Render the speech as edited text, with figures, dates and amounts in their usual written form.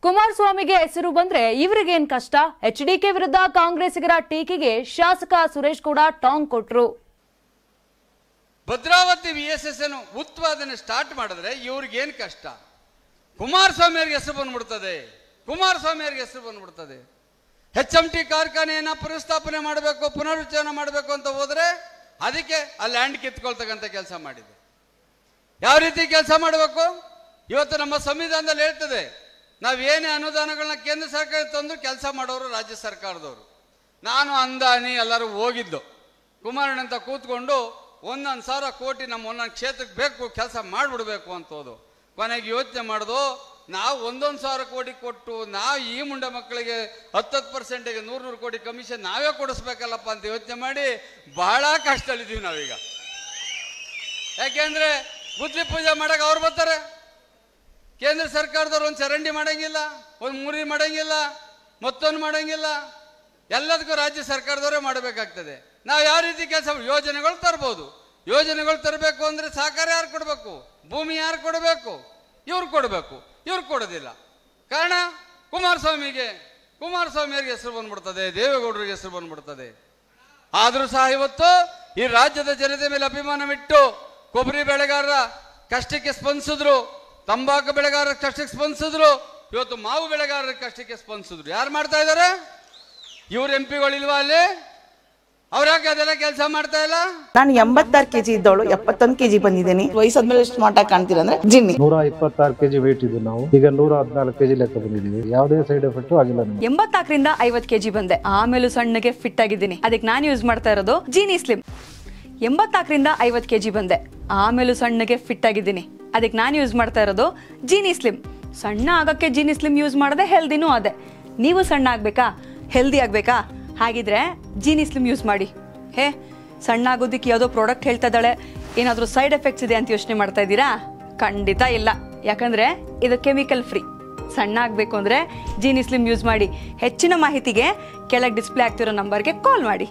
ಕುಮಾರಸ್ವಾಮಿಗೆ ಹೆಸರು ಬಂದ್ರೆ ಇವರಿಗೇನ್ ಕಷ್ಟ? ಎಚ್ಡಿಕೆ ವಿರುದ್ಧ ಕಾಂಗ್ರೆಸ್ಸಿಗರ ಟೀಕೆಗೆ ಶಾಸಕ ಸುರೇಶ್ ಕೂಡ ಟಾಂಗ್ ಕೊಟ್ರು. ಭದ್ರಾವತಿ VSS ಉತ್ಪಾದನೆ ಸ್ಟಾರ್ಟ್ ಮಾಡಿದ್ರೆ ಇವ್ರಿಗೇನ್ ಕಷ್ಟ? ಕುಮಾರಸ್ವಾಮಿ ಅವರಿಗೆ ಹೆಸರು ಬಂದ್ಬಿಡ್ತದೆ. HMT ಕಾರ್ಖಾನೆಯನ್ನ ಪುನಃಸ್ಥಾಪನೆ ಮಾಡಬೇಕು, ಪುನರುಜ್ಜೀವನ ಮಾಡಬೇಕು ಅಂತ ಹೋದ್ರೆ ಅದಕ್ಕೆ ಆ ಲ್ಯಾಂಡ್ ಕಿತ್ಕೊಳ್ತಕ್ಕಂಥ ಕೆಲಸ ಮಾಡಿದೆ. ಯಾವ ರೀತಿ ಕೆಲಸ ಮಾಡಬೇಕು? ಇವತ್ತು ನಮ್ಮ ಸಂವಿಧಾನದಲ್ಲಿ ಹೇಳ್ತದೆ, ನಾವೇನೇ ಅನುದಾನಗಳನ್ನ ಕೇಂದ್ರ ಸರ್ಕಾರ ತಂದು ಕೆಲಸ ಮಾಡೋರು ರಾಜ್ಯ ಸರ್ಕಾರದವರು. ನಾನು ಅಂದಾನಿ ಎಲ್ಲರೂ ಹೋಗಿದ್ದು ಕುಮಾರಣ್ಣಂತ ಕೂತ್ಕೊಂಡು 1,000 ಕೋಟಿ ನಮ್ಮ ಒಂದೊಂದು ಕ್ಷೇತ್ರಕ್ಕೆ ಬೇಕು, ಕೆಲಸ ಮಾಡಿಬಿಡ್ಬೇಕು ಅಂತ ಹೋದು. ಕೊನೆಗೆ ಯೋಚನೆ ಮಾಡೋದು, ನಾವು 1,000 ಕೋಟಿ ಕೊಟ್ಟು ನಾವು ಈ ಮುಂಡೆ ಮಕ್ಕಳಿಗೆ 10% 100 ಕೋಟಿ ಕಮಿಷನ್ ನಾವೇ ಕೊಡಿಸ್ಬೇಕಲ್ಲಪ್ಪ ಅಂತ ಯೋಚನೆ ಮಾಡಿ ಬಹಳ ಕಷ್ಟದಲ್ಲಿದ್ದೀವಿ ನಾವೀಗ. ಯಾಕೆಂದ್ರೆ ಗುದ್ಲಿ ಪೂಜೆ ಮಾಡಕ್ಕೆ ಅವ್ರು ಬರ್ತಾರೆ, ಕೇಂದ್ರ ಸರ್ಕಾರದವ್ರು ಒಂದು ಚರಂಡಿ ಮಾಡಂಗಿಲ್ಲ, ಒಂದು ಮುರಿ ಮಾಡಂಗಿಲ್ಲ, ಮತ್ತೊಂದು ಮಾಡಂಗಿಲ್ಲ, ಎಲ್ಲದಕ್ಕೂ ರಾಜ್ಯ ಸರ್ಕಾರದವರೇ ಮಾಡಬೇಕಾಗ್ತದೆ. ನಾವು ಯಾವ ರೀತಿ ಕೆಲಸ ಯೋಜನೆಗಳು ತರ್ಬೋದು. ಯೋಜನೆಗಳು ತರಬೇಕು ಅಂದ್ರೆ ಸಹಕಾರ ಯಾರು ಕೊಡಬೇಕು? ಭೂಮಿ ಯಾರು ಕೊಡಬೇಕು? ಇವ್ರು ಕೊಡಬೇಕು. ಇವ್ರು ಕೊಡೋದಿಲ್ಲ. ಕಾರಣ ಕುಮಾರಸ್ವಾಮಿಯವರಿಗೆ ಹೆಸರು ಬಂದ್ಬಿಡ್ತದೆ, ದೇವೇಗೌಡರಿಗೆ ಹೆಸರು ಬಂದ್ಬಿಡ್ತದೆ. ಆದರೂ ಸಹ ಇವತ್ತು ಈ ರಾಜ್ಯದ ಜನತೆ ಮೇಲೆ ಅಭಿಮಾನವಿಟ್ಟು ಕೊಬ್ಬರಿ ಬೆಳೆಗಾರರ ಕಷ್ಟಕ್ಕೆ ಸ್ಪಂದಿಸಿದ್ರು, ತಂಬಾಕು ಬೆಳೆಗಾರರ ಕಷ್ಟಕ್ಕೆ ಸ್ಪಂದಿಸಿದ್ರು, ಇವತ್ತು ಮಾವು ಬೆಳೆಗಾರರ ಕಷ್ಟಕ್ಕೆ ಸ್ಪಂದಿಸಿದ್ರು. ಯಾರು ಮಾಡ್ತಾ ಇದ್ದಾರೆ? ಇವ್ರ MP ಗಳಿಲ್ವಾ ಅಲ್ಲಿ? ಅವ್ರ್ಯಾಕೆ ಅದೆಲ್ಲ ಕೆಲಸ ಮಾಡ್ತಾ ಇಲ್ಲ? ನಾನು 86 kg ಇದ್ದವಳು 71 kg ಬಂದಿದ್ದೀನಿ. ವಯಸ್ಸಾದ್ಮೇಲೆ ಎಷ್ಟು ಸ್ಮಾರ್ಟ್ ಆಗಿ ಕಾಣ್ತೀರ ಅಂದ್ರೆ ಜಿನ್ನಿ. 126 kg ವೇಟ್ ಇದ್ದು ನಾವು ಈಗ 114 kg ಲೆಕ್ಕ ಬಂದಿದ್ದೀವಿ. ಯಾವುದೇ ಸೈಡ್ ಎಫೆಕ್ಟ್ ಆಗಿಲ್ಲ. 84ರಿಂದ 50 kg ಬಂದೆ, ಆಮೇಲೆ ಸಣ್ಣಗೆ ಫಿಟ್ ಆಗಿದ್ದೀನಿ. ಅದಕ್ಕೆ ನಾನು ಯೂಸ್ ಮಾಡ್ತಾ ಇರೋದು ಜೀನಿ ಸ್ಲಿಮ್. 84ರಿಂದ 50 kg ಬಂದೆ, ಆಮೇಲೆ ಸಣ್ಣಗೆ ಫಿಟ್ ಆಗಿದ್ದೀನಿ. ಅದಕ್ಕೆ ನಾನು ಯೂಸ್ ಮಾಡ್ತಾ ಇರೋದು ಜೀನಿ ಸ್ಲಿಮ್. ಸಣ್ಣ ಆಗಕ್ಕೆ ಜೀನಿ ಸ್ಲಿಮ್ ಯೂಸ್ ಮಾಡದೆ ಹೆಲ್ದಿನೂ ಅದೇ. ನೀವು ಸಣ್ಣ ಆಗ್ಬೇಕಾ, ಹೆಲ್ದಿ ಆಗ್ಬೇಕಾ? ಹಾಗಿದ್ರೆ ಜೀನಿ ಸ್ಲಿಮ್ ಯೂಸ್ ಮಾಡಿ. ಸಣ್ಣ ಆಗೋದಕ್ಕೆ ಯಾವುದೋ ಪ್ರಾಡಕ್ಟ್ ಹೇಳ್ತಾ ಇದ್ದಾಳೆ, ಏನಾದರೂ ಸೈಡ್ ಎಫೆಕ್ಟ್ಸ್ ಇದೆ ಅಂತ ಯೋಚನೆ ಮಾಡ್ತಾ ಇದ್ದೀರಾ? ಖಂಡಿತ ಇಲ್ಲ, ಯಾಕಂದ್ರೆ ಇದು ಕೆಮಿಕಲ್ ಫ್ರೀ. ಸಣ್ಣ ಆಗಬೇಕು ಅಂದ್ರೆ ಜೀನಿ ಸ್ಲಿಮ್ ಯೂಸ್ ಮಾಡಿ. ಹೆಚ್ಚಿನ ಮಾಹಿತಿಗೆ ಕೆಳಗೆ ಡಿಸ್ಪ್ಲೇ ಆಗ್ತಿರೋ ನಂಬರ್ಗೆ ಕಾಲ್ ಮಾಡಿ.